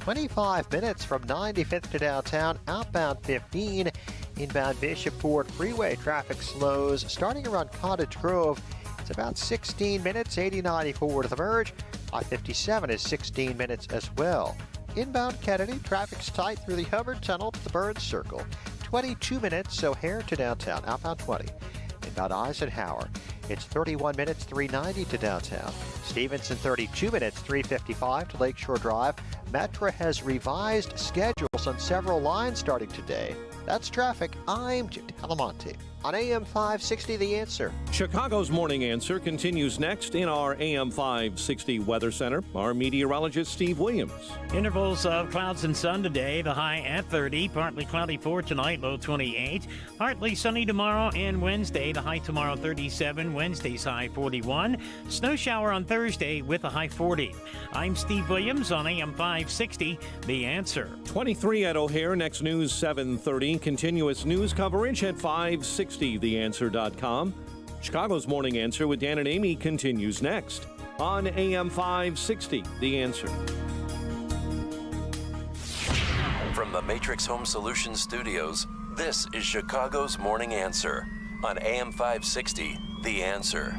25 minutes from 95th to downtown, outbound 15. Inbound Bishopford Freeway traffic slows starting around Cottage Grove. It's about 16 minutes, 80-94 to the merge. I-57 is 16 minutes as well. Inbound Kennedy, traffic's tight through the Hubbard Tunnel to the Burns Circle. 22 minutes, O'Hare to downtown, outbound 20. Inbound Eisenhower, it's 31 minutes, 390 to downtown. Stevenson, 32 minutes, 355 to Lakeshore Drive. Metra has revised schedules on several lines starting today. That's traffic. I'm Jim Talamonte on AM 560, The Answer. Chicago's Morning Answer continues next in our AM 560 Weather Center. Our meteorologist, Steve Williams. Intervals of clouds and sun today, the high at 30. Partly cloudy for tonight, low 28. Partly sunny tomorrow and Wednesday, the high tomorrow 37. Wednesday's high 41. Snow shower on Thursday with a high 40. I'm Steve Williams on AM 560, The Answer. 23 at O'Hare, next news 7:30. Continuous news coverage at 560theanswer.com. Chicago's Morning Answer with Dan and Amy continues next on AM 560, The Answer. From the Matrix Home Solutions studios, this is Chicago's Morning Answer on AM 560, The Answer.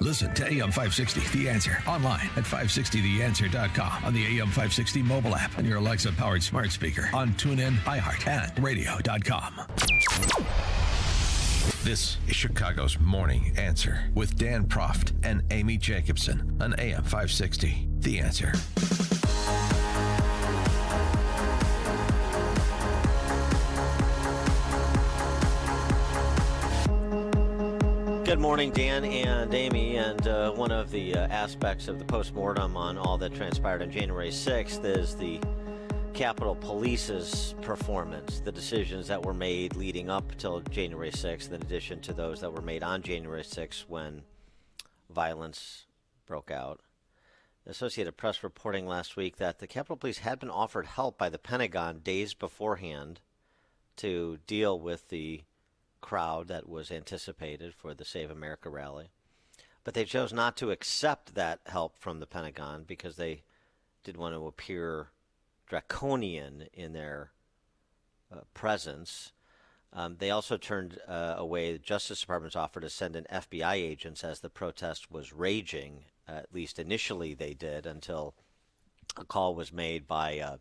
Listen to AM 560, The Answer, online at 560theanswer.com, on the AM 560 mobile app, on your Alexa-powered smart speaker, on TuneIn, iHeart, and radio.com. This is Chicago's Morning Answer with Dan Proft and Amy Jacobson on AM 560, The Answer. Good morning, Dan and Amy, and one of the aspects of the postmortem on all that transpired on January 6th is the Capitol Police's performance, the decisions that were made leading up till January 6th, in addition to those that were made on January 6th when violence broke out. The Associated Press reporting last week that the Capitol Police had been offered help by the Pentagon days beforehand to deal with the crowd that was anticipated for the Save America rally. But they chose not to accept that help from the Pentagon because they didn't want to appear draconian in their presence. They also turned away the Justice Department's offer to send in FBI agents as the protest was raging. At least initially they did, until a call was made by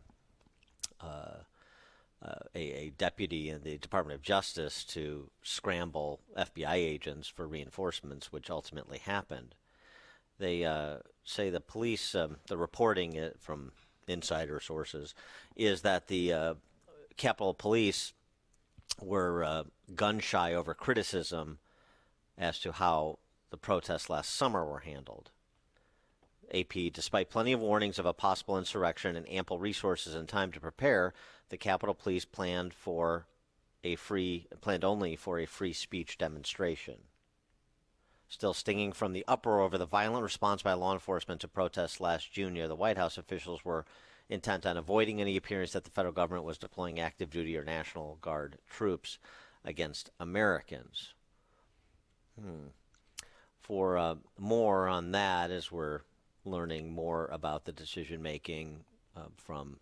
a deputy in the Department of Justice to scramble FBI agents for reinforcements, which ultimately happened. They say the police, the reporting from insider sources, is that the Capitol Police were gun-shy over criticism as to how the protests last summer were handled. AP, despite plenty of warnings of a possible insurrection and ample resources and time to prepare, the Capitol Police planned only for a free speech demonstration. Still stinging from the uproar over the violent response by law enforcement to protests last June near the White House, officials were intent on avoiding any appearance that the federal government was deploying active duty or National Guard troops against Americans. For more on that, as we're learning more about the decision-making from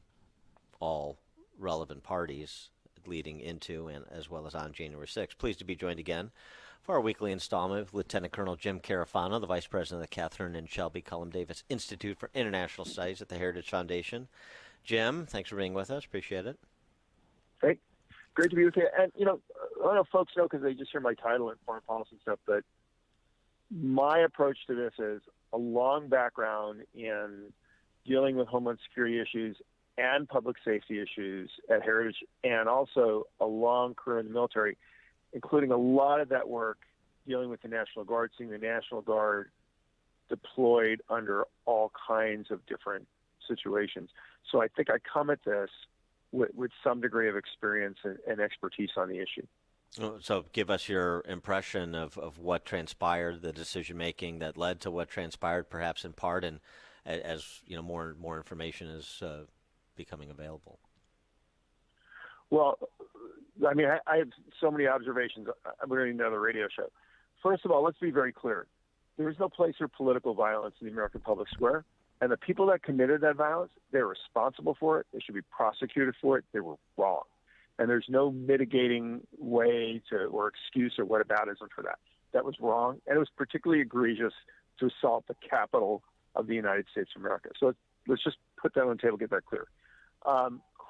all relevant parties leading into and as well as on January 6th. Pleased to be joined again for our weekly installment of Lieutenant Colonel Jim Carafano, the Vice President of the Catherine and Shelby Cullum Davis Institute for International Studies at the Heritage Foundation. Jim, thanks for being with us. Appreciate it. Great. Great to be with you. And, I don't know if folks know because they just hear my title and foreign policy stuff, but my approach to this is a long background in dealing with homeland security issues and public safety issues at Heritage, and also a long career in the military, including a lot of that work dealing with the National Guard, seeing the National Guard deployed under all kinds of different situations. So I think I come at this with some degree of experience and expertise on the issue. So give us your impression of what transpired, the decision-making that led to what transpired, perhaps in part, and as more and more information is becoming available. Well, I mean, I have so many observations. I'm going to need another radio show. First of all, let's be very clear. There is no place for political violence in the American public square. And the people that committed that violence, they're responsible for it. They should be prosecuted for it. They were wrong. And there's no mitigating way or excuse or whataboutism for that. That was wrong. And it was particularly egregious to assault the capital of the United States of America. So let's just put that on the table, get that clear.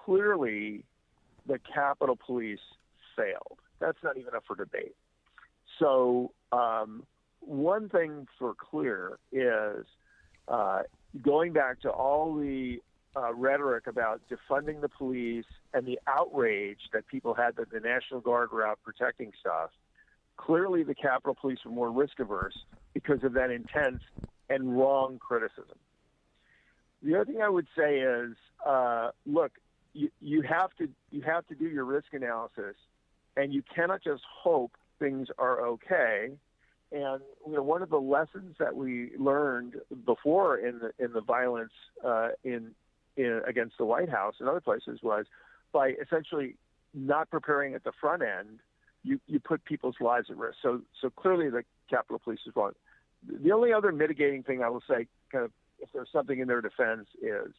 Clearly, the Capitol Police failed. That's not even up for debate. So one thing for clear is going back to all the rhetoric about defunding the police and the outrage that people had that the National Guard were out protecting stuff, clearly the Capitol Police were more risk-averse because of that intense and wrong criticism. The other thing I would say is, look, you have to do your risk analysis, and you cannot just hope things are okay. And one of the lessons that we learned before in the violence against the White House and other places was by essentially not preparing at the front end, you put people's lives at risk. So clearly the Capitol Police is wrong. The only other mitigating thing I will say, kind of, if there's something in their defense, is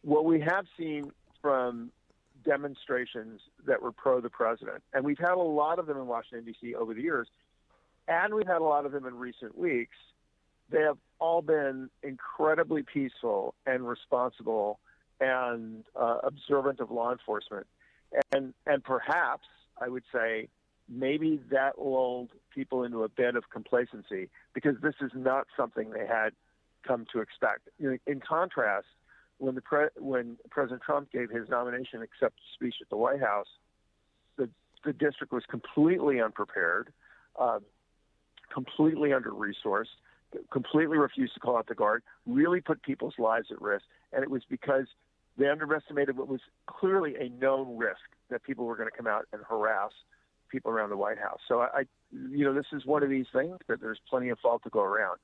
what we have seen from demonstrations that were pro the president, and we've had a lot of them in Washington, D.C. over the years, and we've had a lot of them in recent weeks. They have all been incredibly peaceful and responsible and observant of law enforcement. And perhaps, I would say, maybe that lulled people into a bed of complacency, because this is not something they had come to expect. In contrast, when President Trump gave his nomination acceptance speech at the White House, the district was completely unprepared, completely under-resourced, completely refused to call out the Guard, really put people's lives at risk. And it was because they underestimated what was clearly a known risk, that people were going to come out and harass people around the White House. So this is one of these things that there's plenty of fault to go around.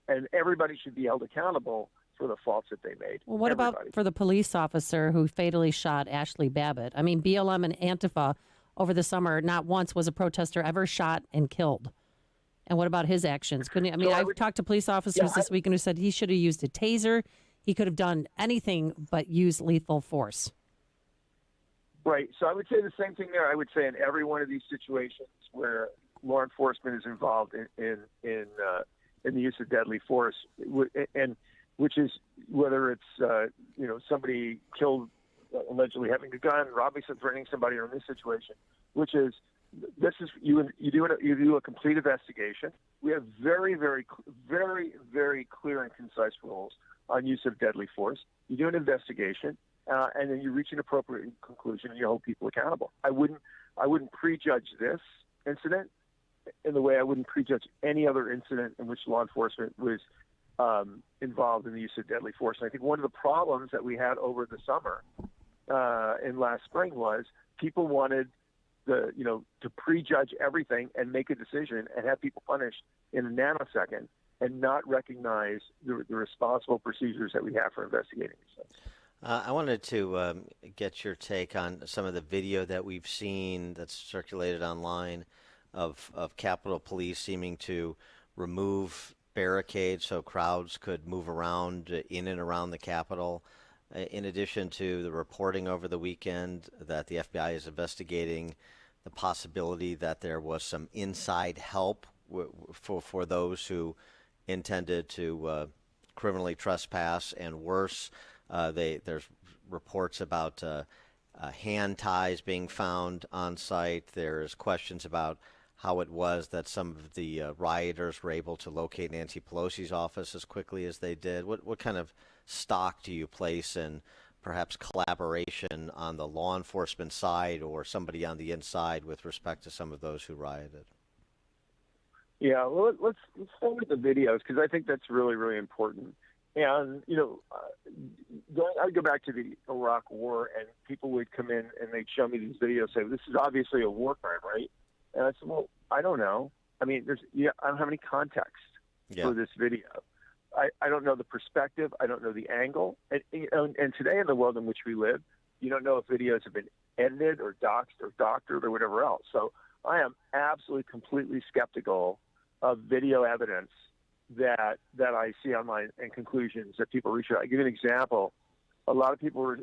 And everybody should be held accountable for the faults that they made. Well, what about for the police officer who fatally shot Ashley Babbitt? I mean, BLM and Antifa over the summer, not once was a protester ever shot and killed. And what about his actions? I've talked to police officers this weekend who said he should have used a taser. He could have done anything but use lethal force. Right. So I would say the same thing there. I would say in every one of these situations where law enforcement is involved in the use of deadly force, and which is whether it's somebody killed allegedly having a gun, robbing, threatening somebody, or in this situation, which is you do a complete investigation. We have very, very, very, very clear and concise rules on use of deadly force. You do an investigation, and then you reach an appropriate conclusion, and you hold people accountable. I wouldn't prejudge this incident in the way I wouldn't prejudge any other incident in which law enforcement was involved in the use of deadly force. And I think one of the problems that we had over the summer in last spring was people wanted to prejudge everything and make a decision and have people punished in a nanosecond and not recognize the responsible procedures that we have for investigating these things. I wanted to get your take on some of the video that we've seen that's circulated online of Capitol Police seeming to remove barricades so crowds could move around in and around the Capitol. In addition to the reporting over the weekend that the FBI is investigating the possibility that there was some inside help for those who intended to criminally trespass, and worse, there's reports about hand ties being found on site. There's questions about how it was that some of the rioters were able to locate Nancy Pelosi's office as quickly as they did. What kind of stock do you place in perhaps collaboration on the law enforcement side or somebody on the inside with respect to some of those who rioted? Yeah, well, let's start with the videos, because I think that's really, really important. And, I'd go back to the Iraq War, and people would come in and they'd show me these videos, say, this is obviously a war crime, right? And I said, well, I don't know. I mean, I don't have any context for this video. I don't know the perspective. I don't know the angle. And today in the world in which we live, you don't know if videos have been edited or doxed or doctored or whatever else. So I am absolutely completely skeptical of video evidence I see online and conclusions that people reach out. I give you an example. A lot of people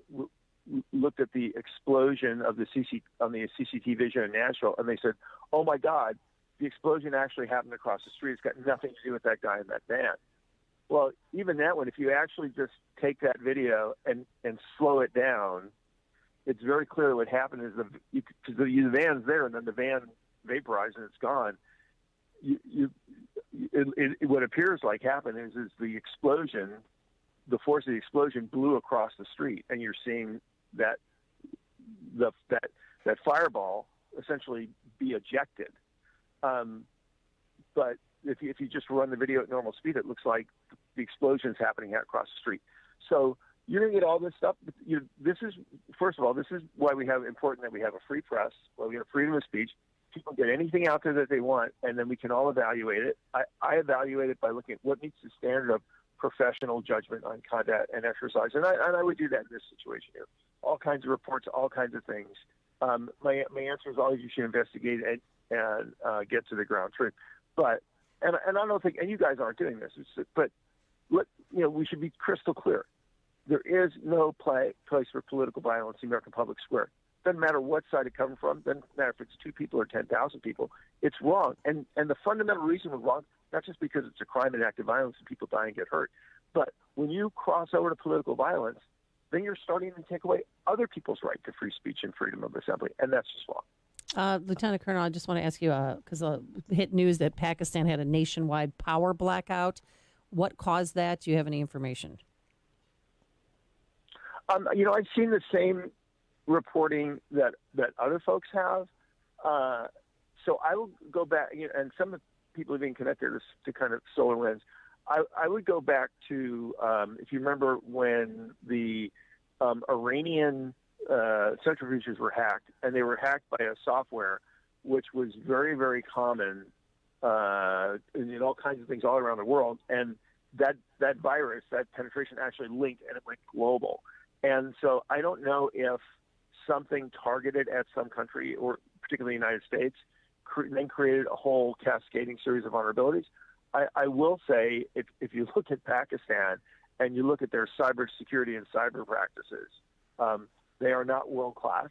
looked at the explosion of the CCTV vision in Nashville, and they said, "Oh my God, the explosion actually happened across the street. It's got nothing to do with that guy in that van." Well, even that one, if you actually just take that video and slow it down, it's very clear what happened is because the van's there, and then the van vaporized and it's gone. What appears like happened is the explosion, the force of the explosion blew across the street, and you're seeing that fireball essentially be ejected. But if you just run the video at normal speed, it looks like the explosion is happening out across the street. So you're going to get all this stuff. This is, first of all, this is why important that we have a free press, why we have freedom of speech. People get anything out there that they want, and then we can all evaluate it. I evaluate it by looking at what meets the standard of professional judgment on conduct and exercise, and I would do that in this situation here. All kinds of reports, all kinds of things. My answer is always you should investigate and get to the ground truth. But and I don't think, and you guys aren't doing this, but we should be crystal clear. There is no place for political violence in the American public square. Doesn't matter what side it comes from. Doesn't matter if it's 2 people or 10,000 people. It's wrong. And the fundamental reason we're wrong, not just because it's a crime and act of violence and people die and get hurt, but when you cross over to political violence, then you're starting to take away other people's right to free speech and freedom of assembly, and that's just wrong. Lieutenant Colonel, I just want to ask you, because hit news that Pakistan had a nationwide power blackout. What caused that? Do you have any information? I've seen the same reporting that other folks have. So I will go back, and some of the people have been connected to kind of solar winds. I would go back to, if you remember when the Iranian centrifuges were hacked, and they were hacked by a software which was very, very common in all kinds of things all around the world. And that virus, that penetration actually linked, and it went global. And so I don't know if something targeted at some country, or particularly the United States, then created a whole cascading series of vulnerabilities. I will say, if you look at Pakistan and you look at their cybersecurity and cyber practices, they are not world-class.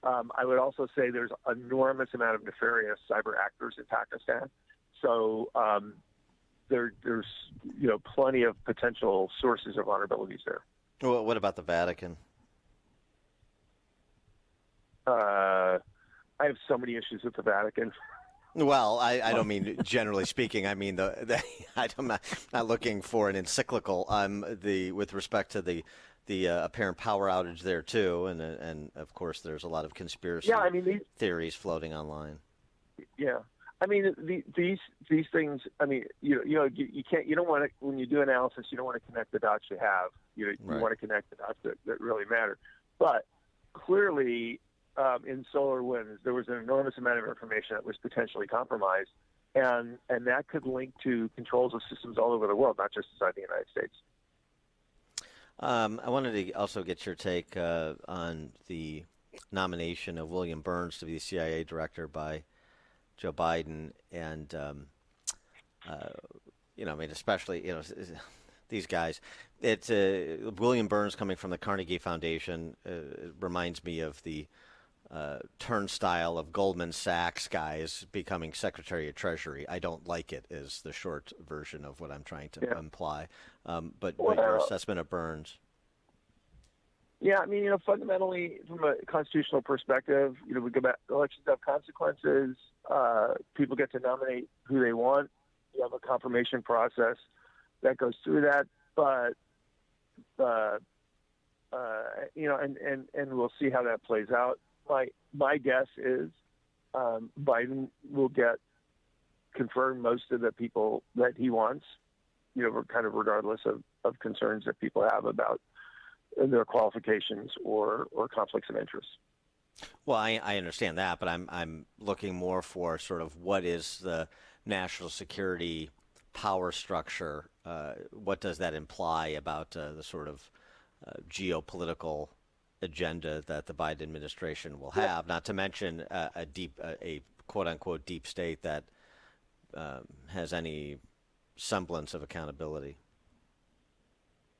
I would also say there's an enormous amount of nefarious cyber actors in Pakistan. So there's plenty of potential sources of vulnerabilities there. Well, what about the Vatican? I have so many issues with the Vatican. Well, I don't mean generally speaking. I mean I'm not looking for an encyclical. With respect to the apparent power outage there too, and of course there's a lot of conspiracy theories floating online. Yeah, I mean these things. I mean you can't, you don't want to, when you do analysis, you don't want to connect the dots you have. You want to connect the dots that really matter. But clearly, in solar winds, there was an enormous amount of information that was potentially compromised, and that could link to controls of systems all over the world, not just inside the United States. I wanted to also get your take on the nomination of William Burns to be the CIA director by Joe Biden, and especially these guys. It's William Burns coming from the Carnegie Foundation. Reminds me of the turnstile of Goldman Sachs guys becoming Secretary of Treasury. I don't like it, is the short version of what I'm trying to imply. But your assessment of Burns? Yeah, I mean, fundamentally, from a constitutional perspective, we go back, elections have consequences. People get to nominate who they want. You have a confirmation process that goes through that. But, and we'll see how that plays out. My guess is Biden will get confirmed most of the people that he wants, kind of regardless of concerns that people have about their qualifications or conflicts of interest. Well, I understand that, but I'm looking more for sort of what is the national security power structure. What does that imply about the sort of geopolitical agenda that the Biden administration will have? Not to mention a quote unquote deep state that has any semblance of accountability.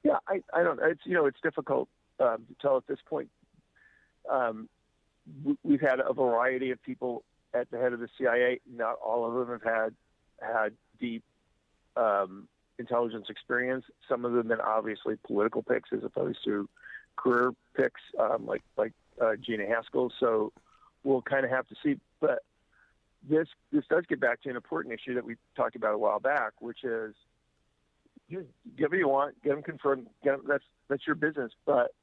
Yeah, I don't. It's difficult to tell at this point. We've had a variety of people at the head of the CIA. Not all of them have had deep intelligence experience. Some of them have been obviously political picks as opposed to career picks, like Gina Haskell. So we'll kind of have to see. But this does get back to an important issue that we talked about a while back, which is you get what you want, get them confirmed. That's your business. But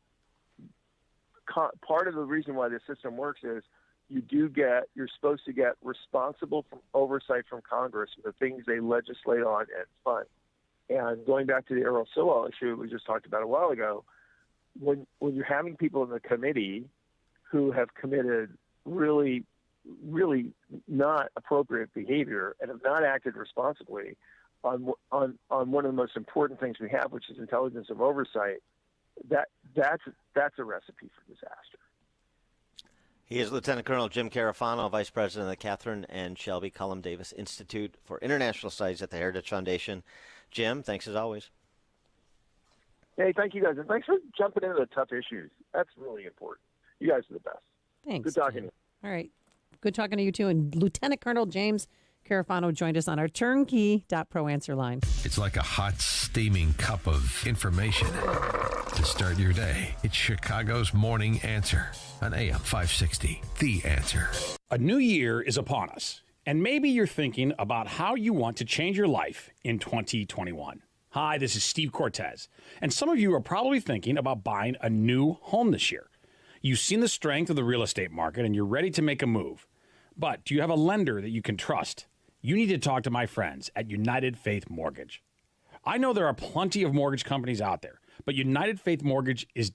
part of the reason why this system works is you're supposed to get responsible from oversight from Congress for the things they legislate on and fund. And going back to the Errol Sowell issue we just talked about a while ago, when you're having people in the committee who have committed really, really not appropriate behavior and have not acted responsibly on one of the most important things we have, which is intelligence and oversight, that's a recipe for disaster. He is Lieutenant Colonel Jim Carafano, Vice President of the Catherine and Shelby Cullum Davis Institute for International Studies at the Heritage Foundation. Jim, thanks as always. Hey, thank you guys, and thanks for jumping into the tough issues. That's really important. You guys are the best. Thanks. Good talking to you. All right. Good talking to you, too. And Lieutenant Colonel James Carafano joined us on our turnkey.pro answer line. It's like a hot, steaming cup of information to start your day. It's Chicago's Morning Answer on AM 560. The Answer. A new year is upon us, and maybe you're thinking about how you want to change your life in 2021. Hi, this is Steve Cortez, and some of you are probably thinking about buying a new home this year. You've seen the strength of the real estate market, and you're ready to make a move. But do you have a lender that you can trust? You need to talk to my friends at United Faith Mortgage. I know there are plenty of mortgage companies out there, but United Faith Mortgage is